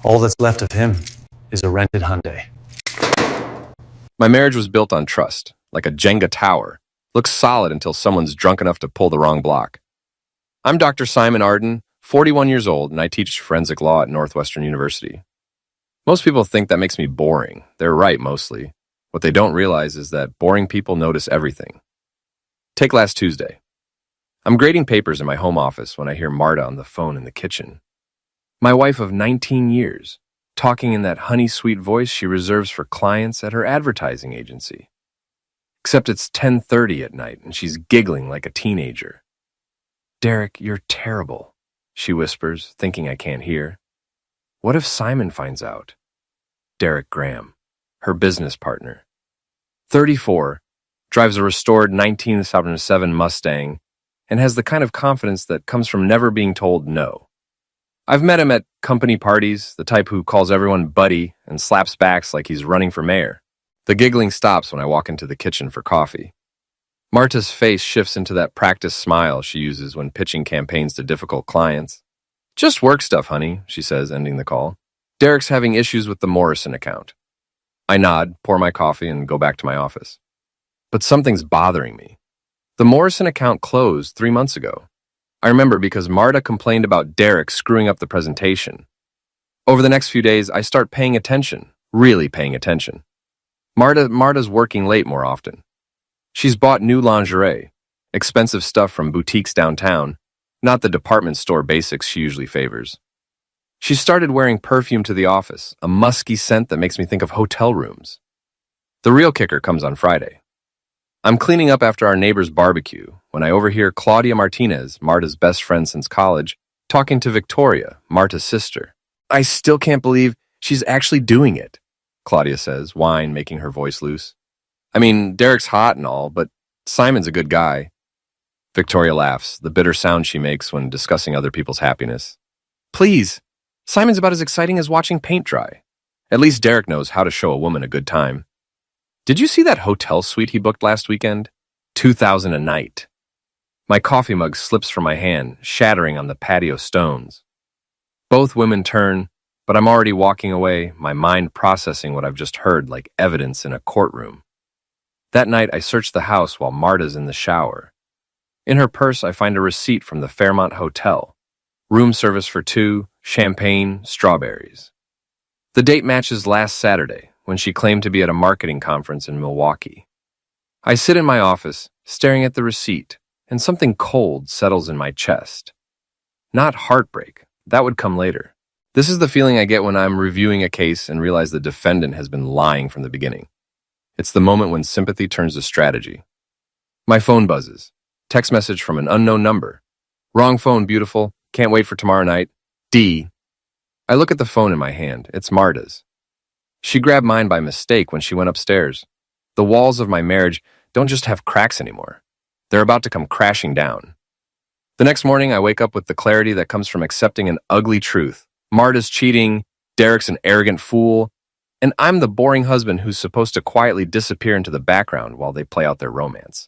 All that's left of him is a rented Hyundai. My marriage was built on trust, like a Jenga tower. Looks solid until someone's drunk enough to pull the wrong block. I'm Dr. Simon Arden, 41 years old, and I teach forensic law at Northwestern University. Most people think that makes me boring. They're right, mostly. What they don't realize is that boring people notice everything. Take last Tuesday. I'm grading papers in my home office when I hear Marta on the phone in the kitchen. My wife of 19 years, talking in that honey-sweet voice she reserves for clients at her advertising agency. Except it's 10:30 at night and she's giggling like a teenager. "Derek, you're terrible," she whispers, thinking I can't hear. What if Simon finds out? Derek Graham, her business partner. 34, drives a restored 1977 Mustang, and has the kind of confidence that comes from never being told no. I've met him at company parties, the type who calls everyone buddy and slaps backs like he's running for mayor. The giggling stops when I walk into the kitchen for coffee. Marta's face shifts into that practiced smile she uses when pitching campaigns to difficult clients. "Just work stuff, honey," she says, ending the call. "Derek's having issues with the Morrison account." I nod, pour my coffee, and go back to my office. But something's bothering me. The Morrison account closed 3 months ago. I remember because Marta complained about Derek screwing up the presentation. Over the next few days, I start paying attention, really paying attention. Marta's working late more often. She's bought new lingerie, expensive stuff from boutiques downtown, not the department store basics she usually favors. She started wearing perfume to the office, a musky scent that makes me think of hotel rooms. The real kicker comes on Friday. I'm cleaning up after our neighbor's barbecue when I overhear Claudia Martinez, Marta's best friend since college, talking to Victoria, Marta's sister. "I still can't believe she's actually doing it," Claudia says, whine making her voice loose. "I mean, Derek's hot and all, but Simon's a good guy." Victoria laughs, the bitter sound she makes when discussing other people's happiness. "Please, Simon's about as exciting as watching paint dry. At least Derek knows how to show a woman a good time. Did you see that hotel suite he booked last weekend? $2,000 a night." My coffee mug slips from my hand, shattering on the patio stones. Both women turn, but I'm already walking away, my mind processing what I've just heard like evidence in a courtroom. That night, I search the house while Marta's in the shower. In her purse, I find a receipt from the Fairmont Hotel. Room service for 2, champagne, strawberries. The date matches last Saturday, when she claimed to be at a marketing conference in Milwaukee. I sit in my office, staring at the receipt, and something cold settles in my chest. Not heartbreak, that would come later. This is the feeling I get when I'm reviewing a case and realize the defendant has been lying from the beginning. It's the moment when sympathy turns to strategy. My phone buzzes. Text message from an unknown number. "Wrong phone, beautiful. Can't wait for tomorrow night. D." I look at the phone in my hand. It's Marta's. She grabbed mine by mistake when she went upstairs. The walls of my marriage don't just have cracks anymore. They're about to come crashing down. The next morning, I wake up with the clarity that comes from accepting an ugly truth. Marta's cheating, Derek's an arrogant fool, and I'm the boring husband who's supposed to quietly disappear into the background while they play out their romance.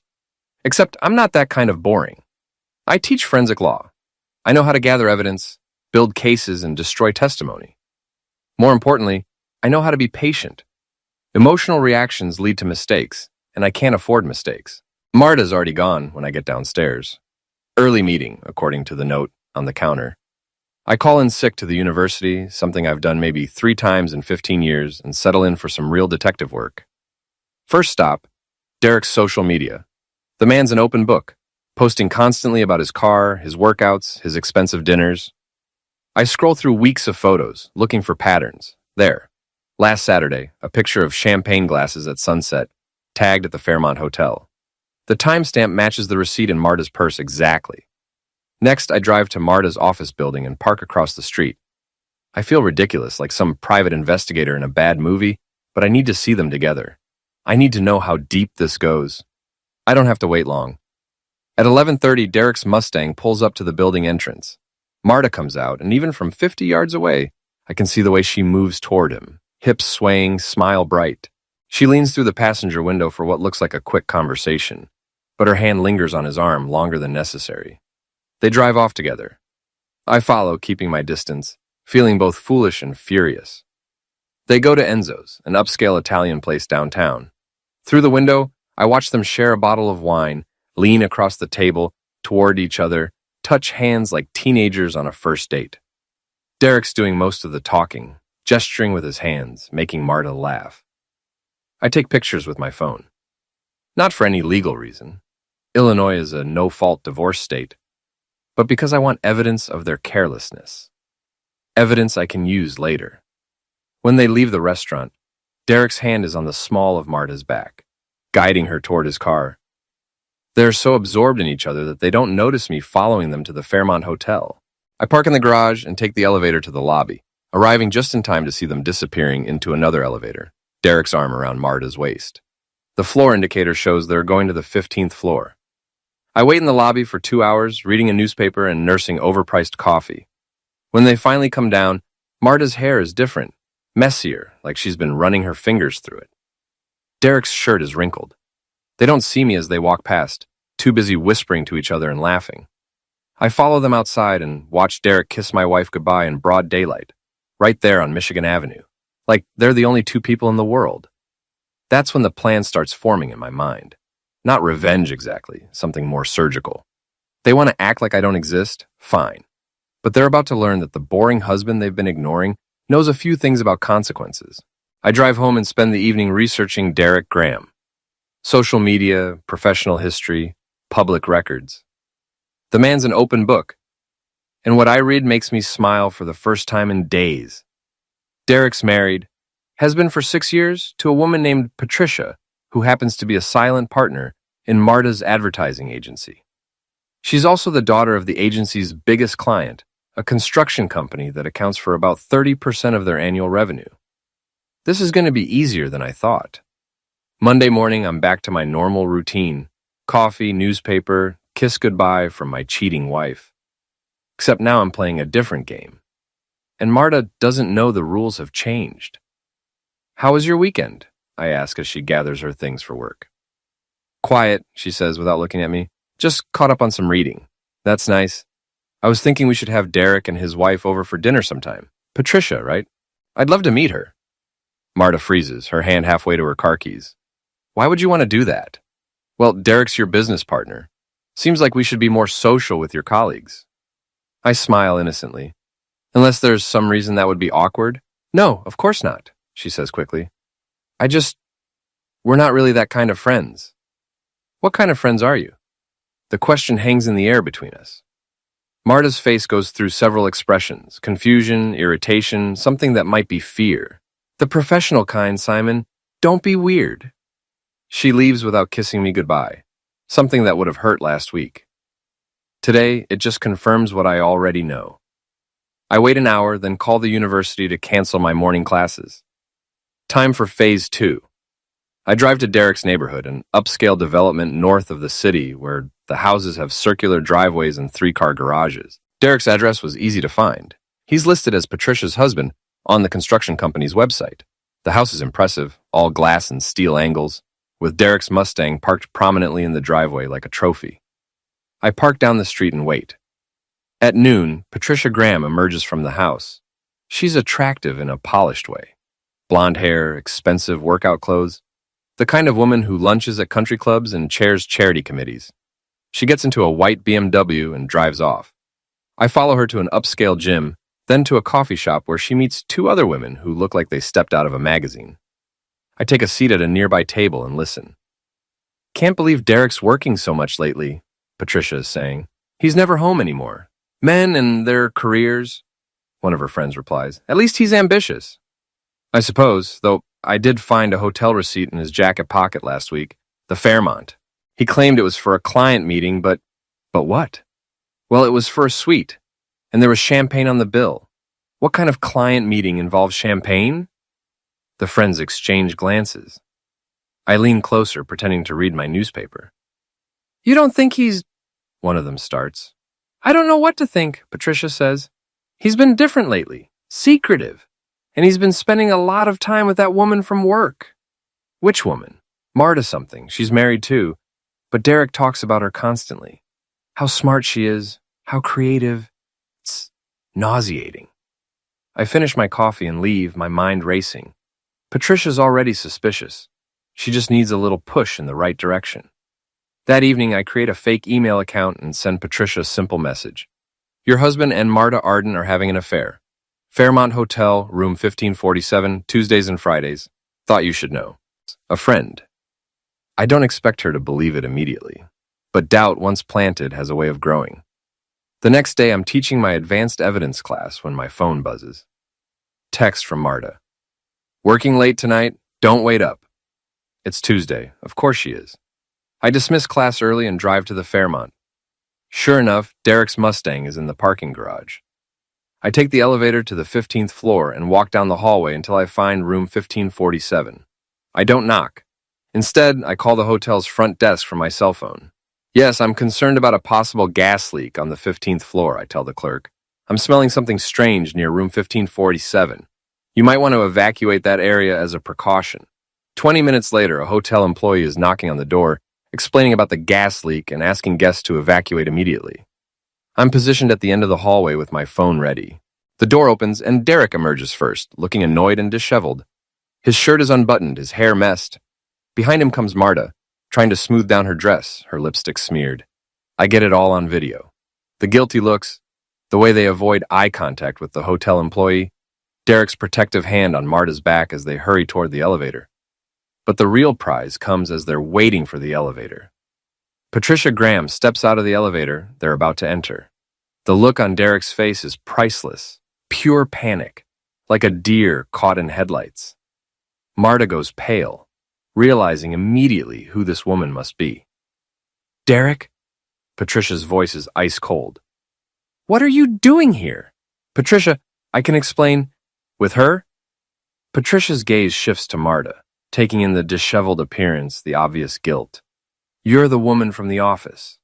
Except I'm not that kind of boring. I teach forensic law. I know how to gather evidence, build cases, and destroy testimony. More importantly, I know how to be patient. Emotional reactions lead to mistakes, and I can't afford mistakes. Marta's already gone when I get downstairs. Early meeting, according to the note on the counter. I call in sick to the university, something I've done maybe 3 times in 15 years, and settle in for some real detective work. First stop, Derek's social media. The man's an open book, posting constantly about his car, his workouts, his expensive dinners. I scroll through weeks of photos, looking for patterns. There. Last Saturday, a picture of champagne glasses at sunset, tagged at the Fairmont Hotel. The timestamp matches the receipt in Marta's purse exactly. Next, I drive to Marta's office building and park across the street. I feel ridiculous, like some private investigator in a bad movie, but I need to see them together. I need to know how deep this goes. I don't have to wait long. At 11:30, Derek's Mustang pulls up to the building entrance. Marta comes out, and even from 50 yards away, I can see the way she moves toward him, hips swaying, smile bright. She leans through the passenger window for what looks like a quick conversation, but her hand lingers on his arm longer than necessary. They drive off together. I follow, keeping my distance, feeling both foolish and furious. They go to Enzo's, an upscale Italian place downtown. Through the window, I watch them share a bottle of wine, lean across the table toward each other, touch hands like teenagers on a first date. Derek's doing most of the talking, gesturing with his hands, making Marta laugh. I take pictures with my phone. Not for any legal reason. Illinois is a no-fault divorce state, but because I want evidence of their carelessness. Evidence I can use later. When they leave the restaurant, Derek's hand is on the small of Marta's back, guiding her toward his car. They're so absorbed in each other that they don't notice me following them to the Fairmont Hotel. I park in the garage and take the elevator to the lobby, arriving just in time to see them disappearing into another elevator, Derek's arm around Marta's waist. The floor indicator shows they're going to the 15th floor. I wait in the lobby for 2 hours, reading a newspaper and nursing overpriced coffee. When they finally come down, Marta's hair is different, messier, like she's been running her fingers through it. Derek's shirt is wrinkled. They don't see me as they walk past, too busy whispering to each other and laughing. I follow them outside and watch Derek kiss my wife goodbye in broad daylight, right there on Michigan Avenue, like they're the only two people in the world. That's when the plan starts forming in my mind. Not revenge exactly, something more surgical. They want to act like I don't exist? Fine. But they're about to learn that the boring husband they've been ignoring knows a few things about consequences. I drive home and spend the evening researching Derek Graham. Social media, professional history, public records. The man's an open book, and what I read makes me smile for the first time in days. Derek's married, has been for 6 years, to a woman named Patricia, who happens to be a silent partner in Marta's advertising agency. She's also the daughter of the agency's biggest client, a construction company that accounts for about 30% of their annual revenue. This is going to be easier than I thought. Monday morning, I'm back to my normal routine. Coffee, newspaper, kiss goodbye from my cheating wife. Except now I'm playing a different game. And Marta doesn't know the rules have changed. "How was your weekend?" I ask as she gathers her things for work. "Quiet," she says without looking at me. "Just caught up on some reading." "That's nice. I was thinking we should have Derek and his wife over for dinner sometime. Patricia, right? I'd love to meet her." Marta freezes, her hand halfway to her car keys. "Why would you want to do that?" "Well, Derek's your business partner. Seems like we should be more social with your colleagues." I smile innocently. "Unless there's some reason that would be awkward?" "No, of course not," she says quickly. We're not really that kind of friends." "What kind of friends are you?" The question hangs in the air between us. Marta's face goes through several expressions: confusion, irritation, something that might be fear. "The professional kind, Simon. Don't be weird." She leaves without kissing me goodbye, something that would have hurt last week. Today, it just confirms what I already know. I wait an hour, then call the university to cancel my morning classes. Time for phase 2. I drive to Derek's neighborhood, an upscale development north of the city where the houses have circular driveways and 3-car garages. Derek's address was easy to find. He's listed as Patricia's husband on the construction company's website. The house is impressive, all glass and steel angles, with Derek's Mustang parked prominently in the driveway like a trophy. I park down the street and wait. At noon, Patricia Graham emerges from the house. She's attractive in a polished way. Blonde hair, expensive workout clothes. The kind of woman who lunches at country clubs and chairs charity committees. She gets into a white BMW and drives off. I follow her to an upscale gym, then to a coffee shop where she meets 2 other women who look like they stepped out of a magazine. I take a seat at a nearby table and listen. "Can't believe Derek's working so much lately," Patricia is saying. "He's never home anymore. Men and their careers," one of her friends replies. "At least he's ambitious." I suppose, though I did find a hotel receipt in his jacket pocket last week, the Fairmont. He claimed it was for a client meeting, but what? Well, it was for a suite, and there was champagne on the bill. What kind of client meeting involves champagne? The friends exchange glances. I lean closer, pretending to read my newspaper. "You don't think he's—" one of them starts. "I don't know what to think," Patricia says. "He's been different lately, secretive, and he's been spending a lot of time with that woman from work." "Which woman?" "Marta something. She's married too, but Derek talks about her constantly. How smart she is, how creative. It's nauseating." I finish my coffee and leave, my mind racing. Patricia's already suspicious. She just needs a little push in the right direction. That evening, I create a fake email account and send Patricia a simple message. Your husband and Marta Arden are having an affair. Fairmont Hotel, room 1547, Tuesdays and Fridays. Thought you should know. A friend. I don't expect her to believe it immediately, but doubt once planted has a way of growing. The next day, I'm teaching my advanced evidence class when my phone buzzes. Text from Marta. Working late tonight? Don't wait up. It's Tuesday. Of course she is. I dismiss class early and drive to the Fairmont. Sure enough, Derek's Mustang is in the parking garage. I take the elevator to the 15th floor and walk down the hallway until I find room 1547. I don't knock. Instead, I call the hotel's front desk from my cell phone. Yes, I'm concerned about a possible gas leak on the 15th floor, I tell the clerk. I'm smelling something strange near room 1547. You might want to evacuate that area as a precaution. 20 minutes later, a hotel employee is knocking on the door, explaining about the gas leak and asking guests to evacuate immediately. I'm positioned at the end of the hallway with my phone ready. The door opens and Derek emerges first, looking annoyed and disheveled. His shirt is unbuttoned, his hair messed. Behind him comes Marta, trying to smooth down her dress, her lipstick smeared. I get it all on video. The guilty looks, the way they avoid eye contact with the hotel employee, Derek's protective hand on Marta's back as they hurry toward the elevator. But the real prize comes as they're waiting for the elevator. Patricia Graham steps out of the elevator they're about to enter. The look on Derek's face is priceless, pure panic, like a deer caught in headlights. Marta goes pale, realizing immediately who this woman must be. Derek? Patricia's voice is ice cold. What are you doing here? Patricia, I can explain. With her? Patricia's gaze shifts to Marta, taking in the disheveled appearance, the obvious guilt. You're the woman from the office.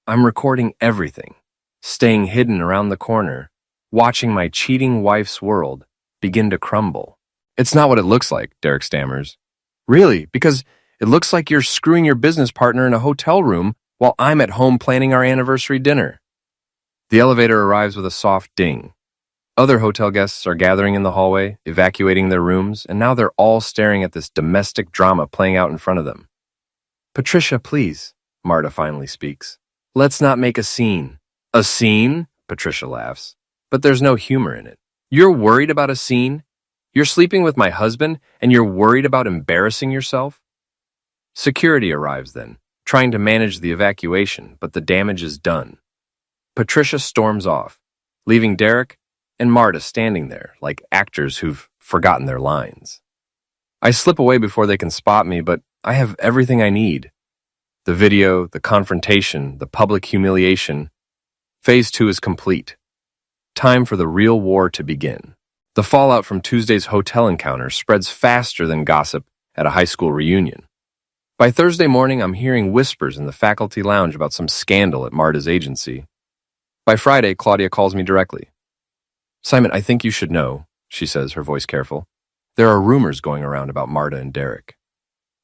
I'm recording everything, staying hidden around the corner, watching my cheating wife's world begin to crumble. It's not what it looks like, Derek stammers. Really, because it looks like you're screwing your business partner in a hotel room while I'm at home planning our anniversary dinner. The elevator arrives with a soft ding. Other hotel guests are gathering in the hallway, evacuating their rooms, and now they're all staring at this domestic drama playing out in front of them. Patricia, please, Marta finally speaks. Let's not make a scene. A scene? Patricia laughs. But there's no humor in it. You're worried about a scene? You're sleeping with my husband, and you're worried about embarrassing yourself? Security arrives then, trying to manage the evacuation, but the damage is done. Patricia storms off, leaving Derek and Marta standing there like actors who've forgotten their lines. I slip away before they can spot me, but I have everything I need. The video, the confrontation, the public humiliation. Phase 2 is complete. Time for the real war to begin. The fallout from Tuesday's hotel encounter spreads faster than gossip at a high school reunion. By Thursday morning, I'm hearing whispers in the faculty lounge about some scandal at Marta's agency. By Friday, Claudia calls me directly. Simon, I think you should know, she says, her voice careful. There are rumors going around about Marta and Derek.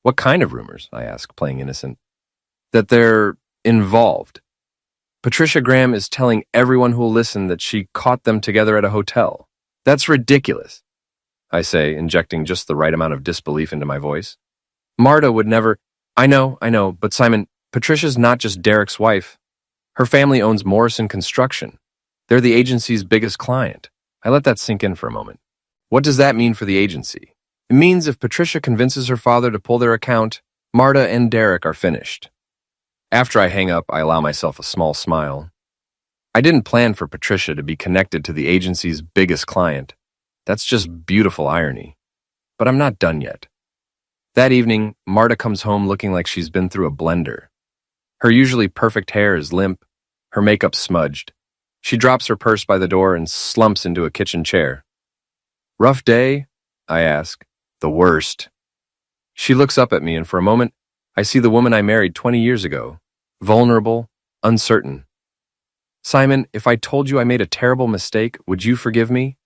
What kind of rumors? I ask, playing innocent. That they're involved. Patricia Graham is telling everyone who will listen that she caught them together at a hotel. That's ridiculous, I say, injecting just the right amount of disbelief into my voice. Marta would never... I know, but Simon, Patricia's not just Derek's wife. Her family owns Morrison Construction. They're the agency's biggest client. I let that sink in for a moment. What does that mean for the agency? It means if Patricia convinces her father to pull their account, Marta and Derek are finished. After I hang up, I allow myself a small smile. I didn't plan for Patricia to be connected to the agency's biggest client. That's just beautiful irony. But I'm not done yet. That evening, Marta comes home looking like she's been through a blender. Her usually perfect hair is limp, her makeup smudged. She drops her purse by the door and slumps into a kitchen chair. Rough day? I ask. The worst. She looks up at me, and for a moment, I see the woman I married 20 years ago, vulnerable, uncertain. Simon, if I told you I made a terrible mistake, would you forgive me?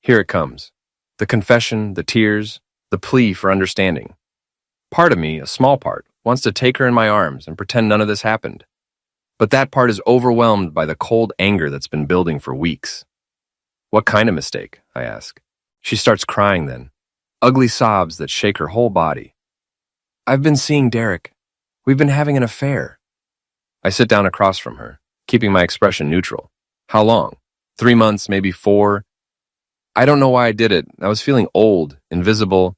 Here it comes. The confession, the tears, the plea for understanding. Part of me, a small part, wants to take her in my arms and pretend none of this happened. But that part is overwhelmed by the cold anger that's been building for weeks. What kind of mistake? I ask. She starts crying then, ugly sobs that shake her whole body. I've been seeing Derek. We've been having an affair. I sit down across from her, keeping my expression neutral. How long? 3 months, maybe 4? I don't know why I did it. I was feeling old, invisible.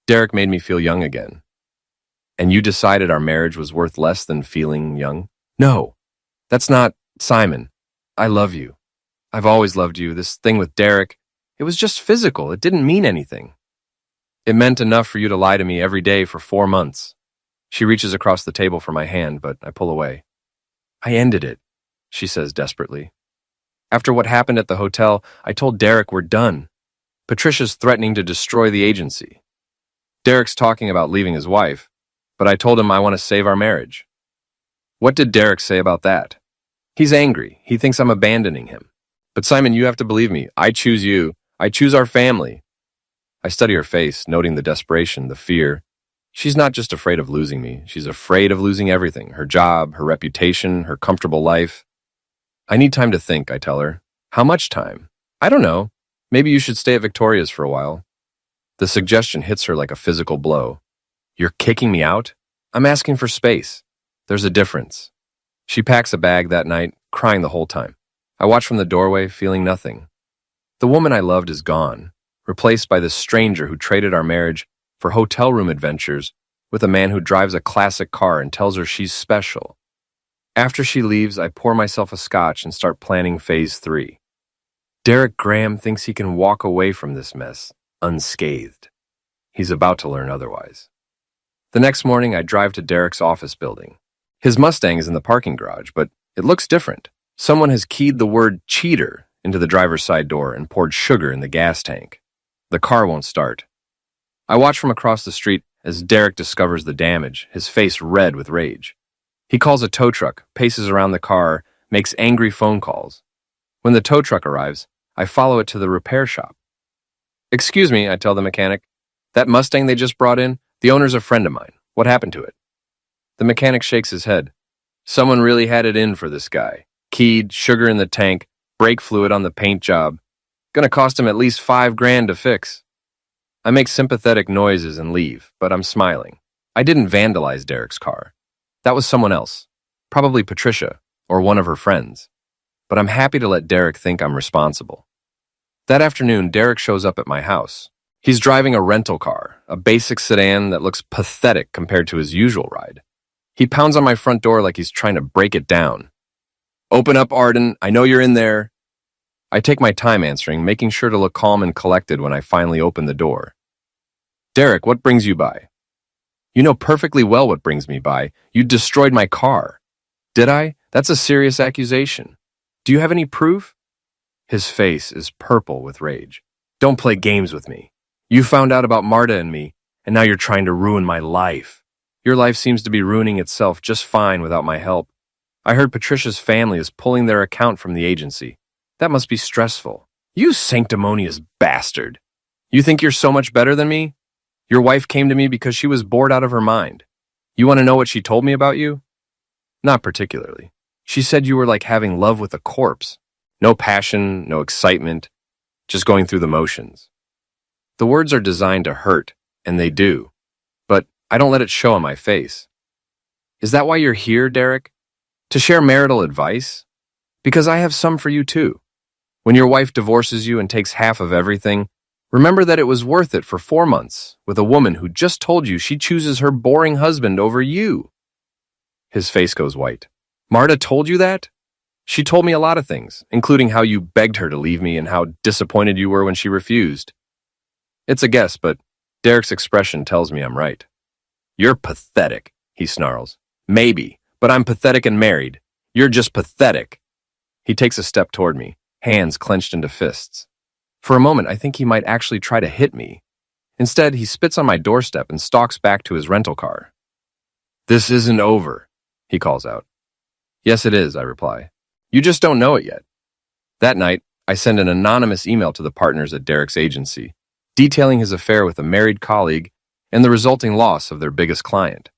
Derek made me feel young again. And you decided our marriage was worth less than feeling young? No, that's not Simon. I love you. I've always loved you. This thing with Derek, it was just physical. It didn't mean anything. It meant enough for you to lie to me every day for 4 months. She reaches across the table for my hand, but I pull away. I ended it, she says desperately. After what happened at the hotel, I told Derek we're done. Patricia's threatening to destroy the agency. Derek's talking about leaving his wife, but I told him I want to save our marriage. What did Derek say about that? He's angry. He thinks I'm abandoning him. But Simon, you have to believe me. I choose you. I choose our family. I study her face, noting the desperation, the fear. She's not just afraid of losing me. She's afraid of losing everything, her job, her reputation, her comfortable life. I need time to think, I tell her. How much time? I don't know. Maybe you should stay at Victoria's for a while. The suggestion hits her like a physical blow. You're kicking me out? I'm asking for space. There's a difference. She packs a bag that night, crying the whole time. I watch from the doorway, feeling nothing. The woman I loved is gone, replaced by this stranger who traded our marriage for hotel room adventures with a man who drives a classic car and tells her she's special. After she leaves, I pour myself a scotch and start planning phase 3. Derek Graham thinks he can walk away from this mess unscathed. He's about to learn otherwise. The next morning, I drive to Derek's office building. His Mustang is in the parking garage, but it looks different. Someone has keyed the word cheater into the driver's side door and poured sugar in the gas tank. The car won't start. I watch from across the street as Derek discovers the damage, his face red with rage. He calls a tow truck, paces around the car, makes angry phone calls. When the tow truck arrives, I follow it to the repair shop. Excuse me, I tell the mechanic. That Mustang they just brought in, the owner's a friend of mine. What happened to it? The mechanic shakes his head. Someone really had it in for this guy. Keyed, sugar in the tank, brake fluid on the paint job. Gonna cost him at least $5,000 to fix. I make sympathetic noises and leave, but I'm smiling. I didn't vandalize Derek's car. That was someone else. Probably Patricia, or one of her friends. But I'm happy to let Derek think I'm responsible. That afternoon, Derek shows up at my house. He's driving a rental car, a basic sedan that looks pathetic compared to his usual ride. He pounds on my front door like he's trying to break it down. Open up, Arden. I know you're in there. I take my time answering, making sure to look calm and collected when I finally open the door. Derek, what brings you by? You know perfectly well what brings me by. You destroyed my car. Did I? That's a serious accusation. Do you have any proof? His face is purple with rage. Don't play games with me. You found out about Marta and me, and now you're trying to ruin my life. Your life seems to be ruining itself just fine without my help. I heard Patricia's family is pulling their account from the agency. That must be stressful. You sanctimonious bastard. You think you're so much better than me? Your wife came to me because she was bored out of her mind. You want to know what she told me about you? Not particularly. She said you were like having love with a corpse. No passion, no excitement, just going through the motions. The words are designed to hurt, and they do. But I don't let it show on my face. Is that why you're here, Derek? To share marital advice? Because I have some for you too. When your wife divorces you and takes half of everything, remember that it was worth it for 4 months with a woman who just told you she chooses her boring husband over you. His face goes white. Marta told you that? She told me a lot of things, including how you begged her to leave me and how disappointed you were when she refused. It's a guess, but Derek's expression tells me I'm right. You're pathetic, he snarls. Maybe, but I'm pathetic and married. You're just pathetic. He takes a step toward me, hands clenched into fists. For a moment, I think he might actually try to hit me. Instead, he spits on my doorstep and stalks back to his rental car. This isn't over, he calls out. Yes, it is, I reply. You just don't know it yet. That night, I send an anonymous email to the partners at Derek's agency, detailing his affair with a married colleague and the resulting loss of their biggest client.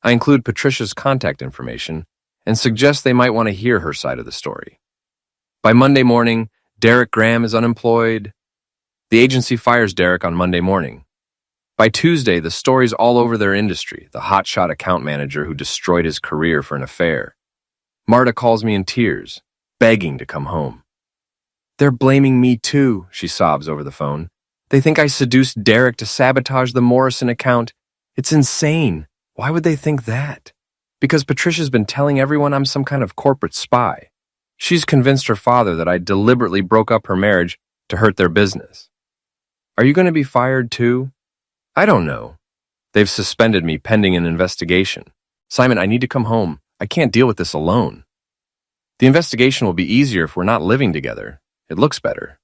I include Patricia's contact information and suggest they might want to hear her side of the story. By Monday morning, Derek Graham is unemployed. The agency fires Derek on Monday morning. By Tuesday, the story's all over their industry, the hotshot account manager who destroyed his career for an affair. Marta calls me in tears, begging to come home. They're blaming me too, she sobs over the phone. They think I seduced Derek to sabotage the Morrison account. It's insane. Why would they think that? Because Patricia's been telling everyone I'm some kind of corporate spy. She's convinced her father that I deliberately broke up her marriage to hurt their business. Are you going to be fired too? I don't know. They've suspended me pending an investigation. Simon, I need to come home. I can't deal with this alone. The investigation will be easier if we're not living together. It looks better.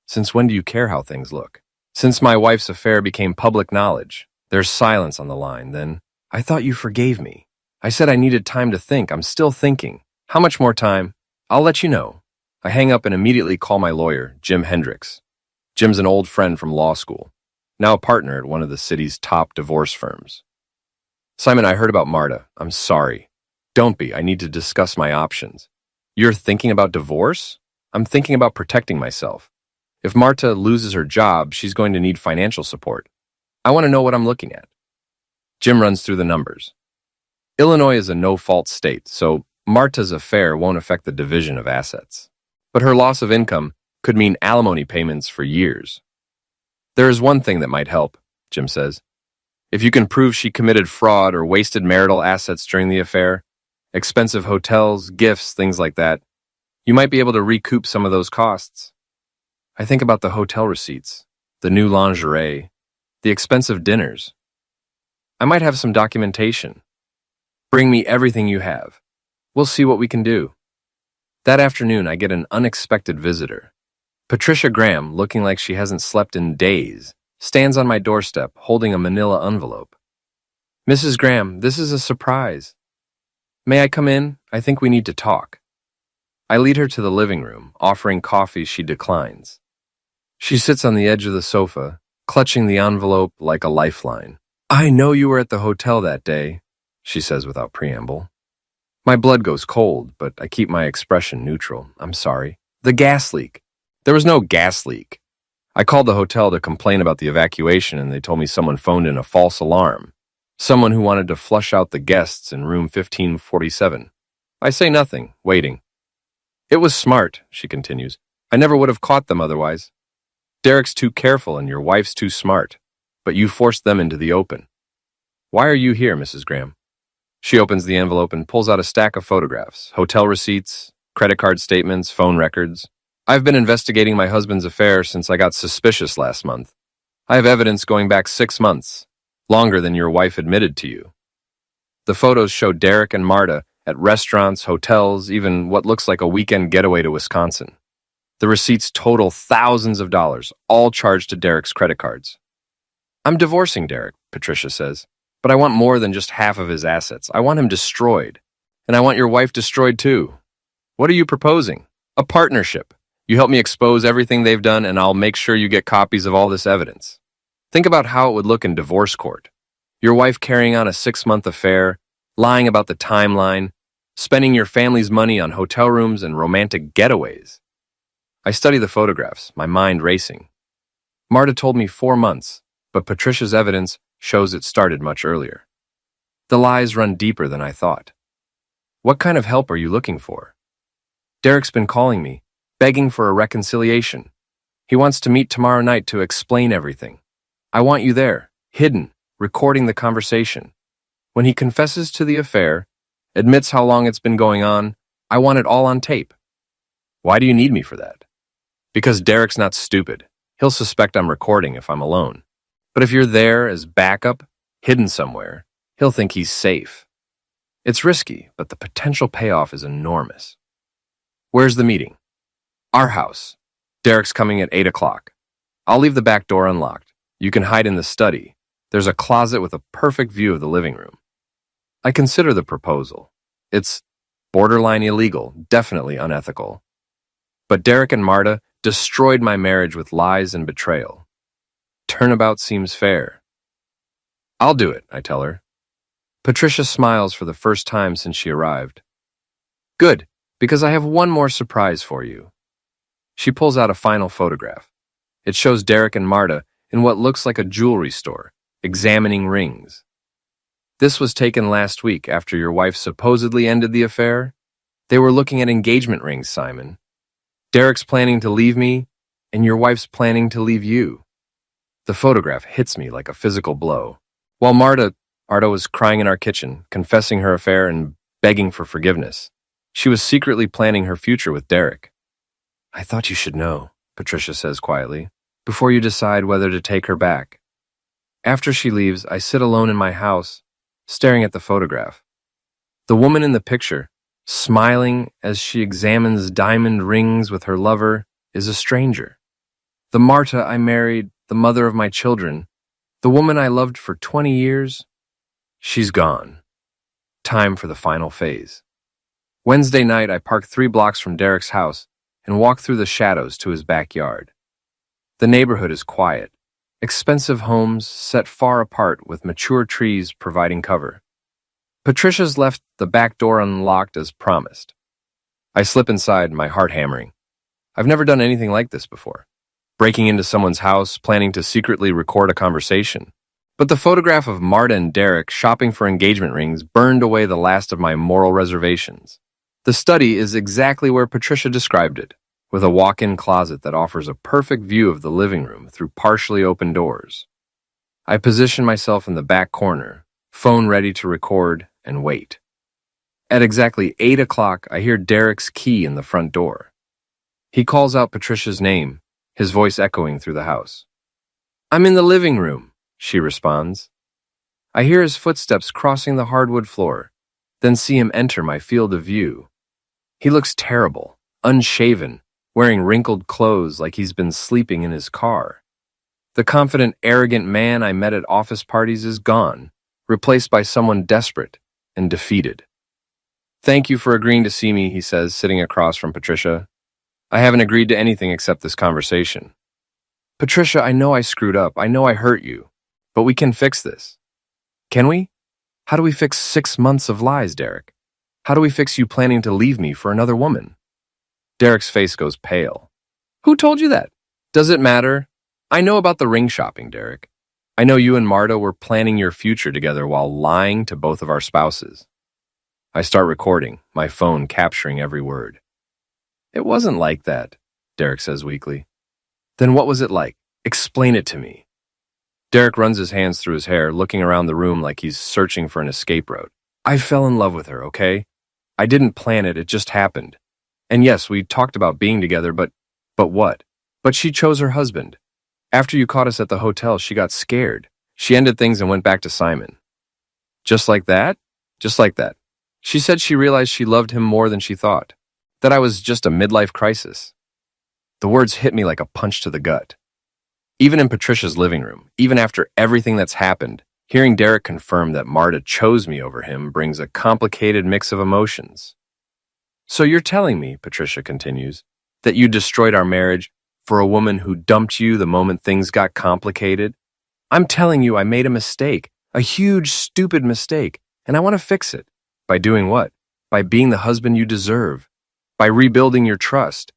Since when do you care how things look? Since my wife's affair became public knowledge. There's silence on the line. Then, I thought you forgave me. I said I needed time to think. I'm still thinking. How much more time? I'll let you know. I hang up and immediately call my lawyer, Jim Hendricks. Jim's an old friend from law school, now a partner at one of the city's top divorce firms. Simon, I heard about Marta. I'm sorry. Don't be. I need to discuss my options. You're thinking about divorce? I'm thinking about protecting myself. If Marta loses her job, she's going to need financial support. I want to know what I'm looking at. Jim runs through the numbers. Illinois is a no-fault state, so Marta's affair won't affect the division of assets. But her loss of income could mean alimony payments for years. There is one thing that might help, Jim says. If you can prove she committed fraud or wasted marital assets during the affair, expensive hotels, gifts, things like that, you might be able to recoup some of those costs. I think about the hotel receipts, the new lingerie, the expensive dinners. I might have some documentation. Bring me everything you have. We'll see what we can do. That afternoon, I get an unexpected visitor. Patricia Graham, looking like she hasn't slept in days, stands on my doorstep holding a manila envelope. Mrs. Graham, this is a surprise. May I come in? I think we need to talk. I lead her to the living room, offering coffee she declines. She sits on the edge of the sofa, clutching the envelope like a lifeline. I know you were at the hotel that day, she says without preamble. My blood goes cold, but I keep my expression neutral. I'm sorry. The gas leak. There was no gas leak. I called the hotel to complain about the evacuation, and they told me someone phoned in a false alarm. Someone who wanted to flush out the guests in room 1547. I say nothing, waiting. It was smart, she continues. I never would have caught them otherwise. Derek's too careful and your wife's too smart, but you forced them into the open. Why are you here, Mrs. Graham? She opens the envelope and pulls out a stack of photographs, hotel receipts, credit card statements, phone records. I've been investigating my husband's affair since I got suspicious last month. I have evidence going back 6 months, longer than your wife admitted to you. The photos show Derek and Marta at restaurants, hotels, even what looks like a weekend getaway to Wisconsin. The receipts total thousands of dollars, all charged to Derek's credit cards. I'm divorcing Derek, Patricia says, but I want more than just half of his assets. I want him destroyed. And I want your wife destroyed too. What are you proposing? A partnership. You help me expose everything they've done, and I'll make sure you get copies of all this evidence. Think about how it would look in divorce court. Your wife carrying on a 6-month affair, lying about the timeline, spending your family's money on hotel rooms and romantic getaways. I study the photographs, my mind racing. Marta told me 4 months, but Patricia's evidence shows it started much earlier. The lies run deeper than I thought. What kind of help are you looking for? Derek's been calling me, begging for a reconciliation. He wants to meet tomorrow night to explain everything. I want you there, hidden, recording the conversation. When he confesses to the affair, admits how long it's been going on, I want it all on tape. Why do you need me for that? Because Derek's not stupid. He'll suspect I'm recording if I'm alone. But if you're there as backup, hidden somewhere, he'll think he's safe. It's risky, but the potential payoff is enormous. Where's the meeting? Our house. Derek's coming at 8 o'clock. I'll leave the back door unlocked. You can hide in the study. There's a closet with a perfect view of the living room. I consider the proposal. It's borderline illegal, definitely unethical. But Derek and Marta destroyed my marriage with lies and betrayal. Turnabout seems fair. I'll do it, I tell her. Patricia smiles for the first time since she arrived. Good, because I have one more surprise for you. She pulls out a final photograph. It shows Derek and Marta in what looks like a jewelry store, examining rings. This was taken last week after your wife supposedly ended the affair. They were looking at engagement rings, Simon. Derek's planning to leave me, and your wife's planning to leave you. The photograph hits me like a physical blow. While Marta was crying in our kitchen, confessing her affair and begging for forgiveness. She was secretly planning her future with Derek. I thought you should know, Patricia says quietly, before you decide whether to take her back. After she leaves, I sit alone in my house, staring at the photograph. The woman in the picture, smiling as she examines diamond rings with her lover, is a stranger. The Marta I married, the mother of my children, the woman I loved for 20 years, she's gone. Time for the final phase. Wednesday night, I park 3 blocks from Derek's house and walk through the shadows to his backyard. The neighborhood is quiet. Expensive homes set far apart with mature trees providing cover. Patricia's left the back door unlocked as promised. I slip inside, my heart hammering. I've never done anything like this before. Breaking into someone's house, planning to secretly record a conversation. But the photograph of Marta and Derek shopping for engagement rings burned away the last of my moral reservations. The study is exactly where Patricia described it, with a walk-in closet that offers a perfect view of the living room through partially open doors. I position myself in the back corner, phone ready to record, and wait. At exactly 8 o'clock, I hear Derek's key in the front door. He calls out Patricia's name, his voice echoing through the house. I'm in the living room, she responds. I hear his footsteps crossing the hardwood floor, then see him enter my field of view. He looks terrible, unshaven, wearing wrinkled clothes like he's been sleeping in his car. The confident, arrogant man I met at office parties is gone, replaced by someone desperate and defeated. Thank you for agreeing to see me, he says, sitting across from Patricia. I haven't agreed to anything except this conversation. Patricia, I know I screwed up. I know I hurt you. But we can fix this. Can we? How do we fix 6 months of lies, Derek? How do we fix you planning to leave me for another woman? Derek's face goes pale. Who told you that? Does it matter? I know about the ring shopping, Derek. I know you and Marta were planning your future together while lying to both of our spouses. I start recording, my phone capturing every word. It wasn't like that, Derek says weakly. Then what was it like? Explain it to me. Derek runs his hands through his hair, looking around the room like he's searching for an escape route. I fell in love with her, okay? I didn't plan it, it just happened. And yes, we talked about being together, but what? But she chose her husband. After you caught us at the hotel, she got scared. She ended things and went back to Simon. Just like that? Just like that. She said she realized she loved him more than she thought. That I was just a midlife crisis. The words hit me like a punch to the gut. Even in Patricia's living room, even after everything that's happened, hearing Derek confirm that Marta chose me over him brings a complicated mix of emotions. So you're telling me, Patricia continues, that you destroyed our marriage for a woman who dumped you the moment things got complicated? I'm telling you I made a mistake, a huge, stupid mistake, and I want to fix it. By doing what? By being the husband you deserve. By rebuilding your trust.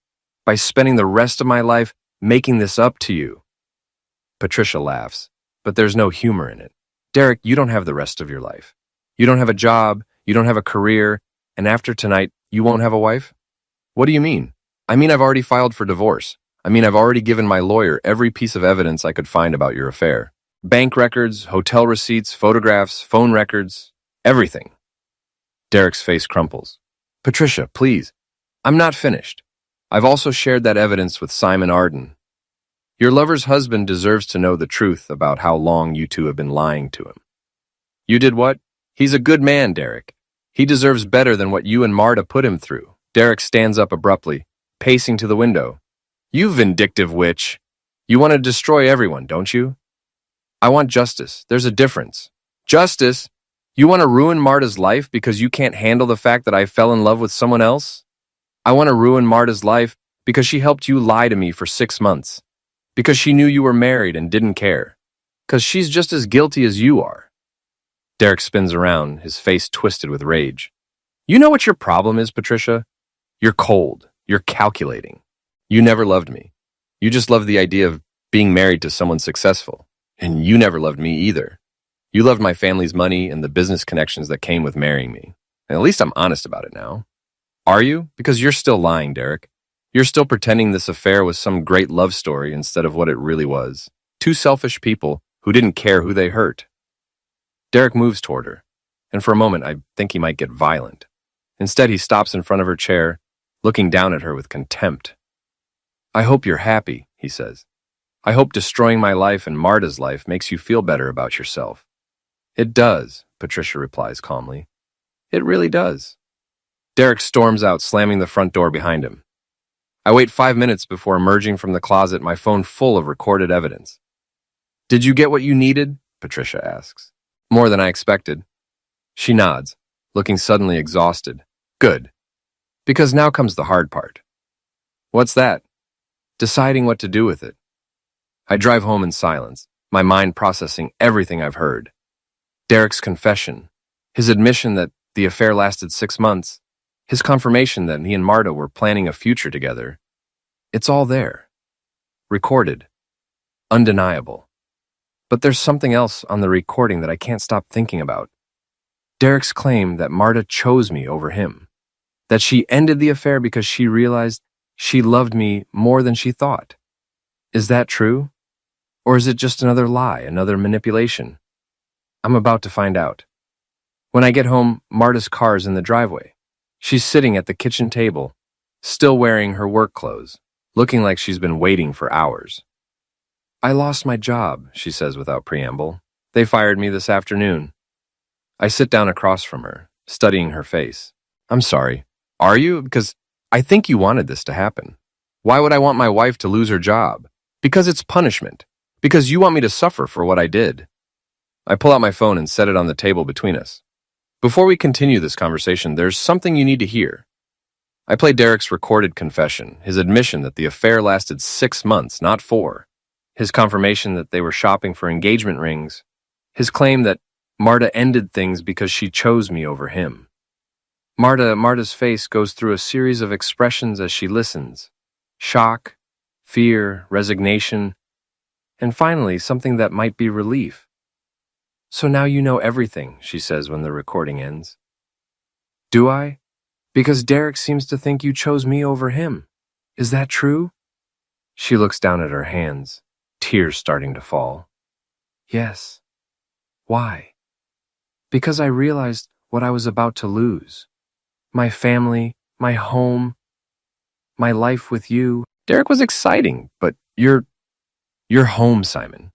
By spending the rest of my life making this up to you. Patricia laughs, but there's no humor in it. Derek, you don't have the rest of your life. You don't have a job, you don't have a career, and after tonight, you won't have a wife? What do you mean? I mean, I've already filed for divorce. I mean, I've already given my lawyer every piece of evidence I could find about your affair. Bank records, hotel receipts, photographs, phone records, everything. Derek's face crumples. Patricia, please. I'm not finished. I've also shared that evidence with Simon Arden. Your lover's husband deserves to know the truth about how long you two have been lying to him. You did what? He's a good man, Derek. He deserves better than what you and Marta put him through. Derek stands up abruptly, pacing to the window. You vindictive witch. You want to destroy everyone, don't you? I want justice. There's a difference. Justice? You want to ruin Marta's life because you can't handle the fact that I fell in love with someone else? I want to ruin Marta's life because she helped you lie to me for 6 months. Because she knew you were married and didn't care. Because she's just as guilty as you are. Derek spins around, his face twisted with rage. You know what your problem is, Patricia? You're cold. You're calculating. You never loved me. You just loved the idea of being married to someone successful. And you never loved me either. You loved my family's money and the business connections that came with marrying me. And at least I'm honest about it now. Are you? Because you're still lying, Derek. You're still pretending this affair was some great love story instead of what it really was. Two selfish people who didn't care who they hurt. Derek moves toward her, and for a moment I think he might get violent. Instead, he stops in front of her chair, looking down at her with contempt. I hope you're happy, he says. I hope destroying my life and Marta's life makes you feel better about yourself. It does, Patricia replies calmly. It really does. Derek storms out, slamming the front door behind him. I wait 5 minutes before emerging from the closet, my phone full of recorded evidence. Did you get what you needed? Patricia asks. More than I expected. She nods, looking suddenly exhausted. Good. Because now comes the hard part. What's that? Deciding what to do with it. I drive home in silence, my mind processing everything I've heard. Derek's confession, his admission that the affair lasted 6 months, his confirmation that he and Marta were planning a future together. It's all there. Recorded. Undeniable. But there's something else on the recording that I can't stop thinking about. Derek's claim that Marta chose me over him. That she ended the affair because she realized she loved me more than she thought. Is that true? Or is it just another lie, another manipulation? I'm about to find out. When I get home, Marta's car is in the driveway. She's sitting at the kitchen table, still wearing her work clothes, looking like she's been waiting for hours. I lost my job, she says without preamble. They fired me this afternoon. I sit down across from her, studying her face. I'm sorry. Are you? Because I think you wanted this to happen. Why would I want my wife to lose her job? Because it's punishment. Because you want me to suffer for what I did. I pull out my phone and set it on the table between us. Before we continue this conversation, there's something you need to hear. I play Derek's recorded confession, his admission that the affair lasted 6 months, not 4. His confirmation that they were shopping for engagement rings. His claim that Marta ended things because she chose me over him. Marta's face goes through a series of expressions as she listens. Shock, fear, resignation, and finally something that might be relief. So now you know everything, she says when the recording ends. Do I? Because Derek seems to think you chose me over him. Is that true? She looks down at her hands, tears starting to fall. Yes. Why? Because I realized what I was about to lose. My family, my home, my life with you. Derek was exciting, but you're home, Simon.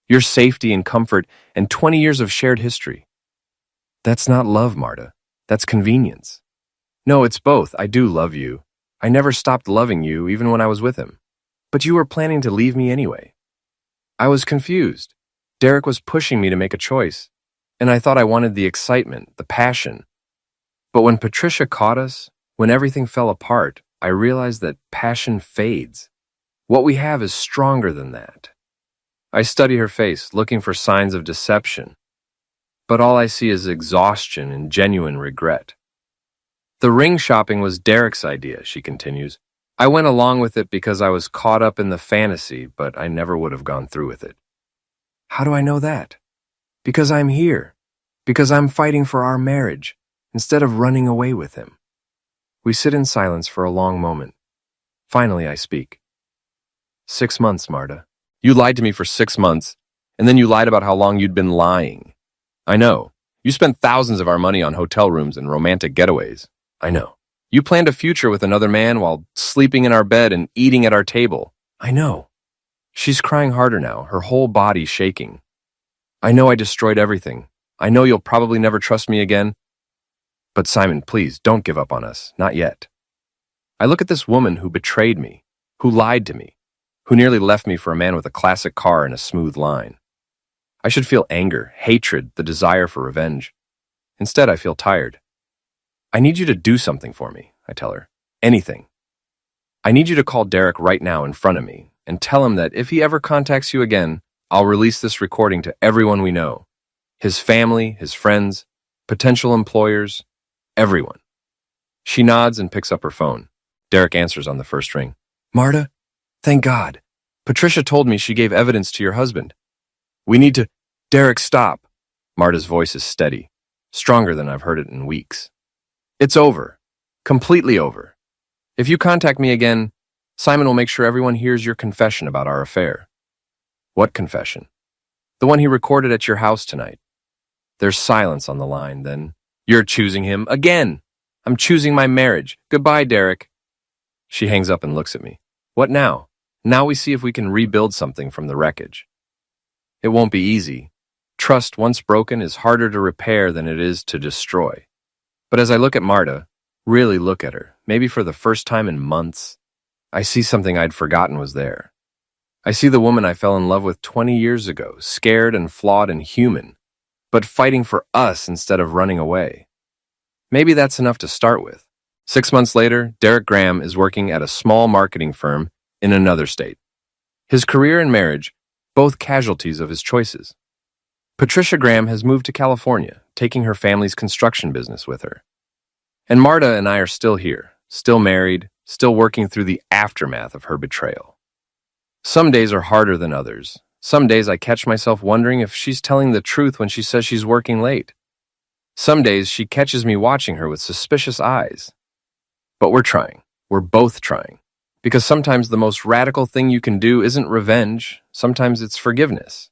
Your safety and comfort and 20 years of shared history. That's not love, Marta. That's convenience. No, it's both. I do love you. I never stopped loving you, even when I was with him. But you were planning to leave me anyway. I was confused. Derek was pushing me to make a choice, and I thought I wanted the excitement, the passion. But when Patricia caught us, when everything fell apart, I realized that passion fades. What we have is stronger than that. I study her face, looking for signs of deception, but all I see is exhaustion and genuine regret. The ring shopping was Derek's idea, she continues. I went along with it because I was caught up in the fantasy, but I never would have gone through with it. How do I know that? Because I'm here. Because I'm fighting for our marriage, instead of running away with him. We sit in silence for a long moment. Finally, I speak. 6 months, Marta. You lied to me for 6 months, and then you lied about how long you'd been lying. I know. You spent thousands of our money on hotel rooms and romantic getaways. I know. You planned a future with another man while sleeping in our bed and eating at our table. I know. She's crying harder now, her whole body shaking. I know I destroyed everything. I know you'll probably never trust me again. But Simon, please, don't give up on us. Not yet. I look at this woman who betrayed me, who lied to me, who nearly left me for a man with a classic car and a smooth line. I should feel anger, hatred, the desire for revenge. Instead, I feel tired. I need you to do something for me, I tell her. Anything. I need you to call Derek right now in front of me and tell him that if he ever contacts you again, I'll release this recording to everyone we know. His family, his friends, potential employers, everyone. She nods and picks up her phone. Derek answers on the first ring. Marta, thank God. Patricia told me she gave evidence to your husband. We need to— Derek, stop. Marta's voice is steady, stronger than I've heard it in weeks. It's over. Completely over. If you contact me again, Simon will make sure everyone hears your confession about our affair. What confession? The one he recorded at your house tonight. There's silence on the line, then. You're choosing him again. I'm choosing my marriage. Goodbye, Derek. She hangs up and looks at me. What now? Now we see if we can rebuild something from the wreckage. It won't be easy. Trust, once broken, is harder to repair than it is to destroy. But as I look at Marta, really look at her, maybe for the first time in months, I see something I'd forgotten was there. I see the woman I fell in love with 20 years ago, scared and flawed and human, but fighting for us instead of running away. Maybe that's enough to start with. 6 months later, Derek Graham is working at a small marketing firm in another state. His career and marriage, both casualties of his choices. Patricia Graham has moved to California, taking her family's construction business with her. And Marta and I are still here, still married, still working through the aftermath of her betrayal. Some days are harder than others. Some days I catch myself wondering if she's telling the truth when she says she's working late. Some days she catches me watching her with suspicious eyes. But we're trying. We're both trying. Because sometimes the most radical thing you can do isn't revenge. Sometimes it's forgiveness.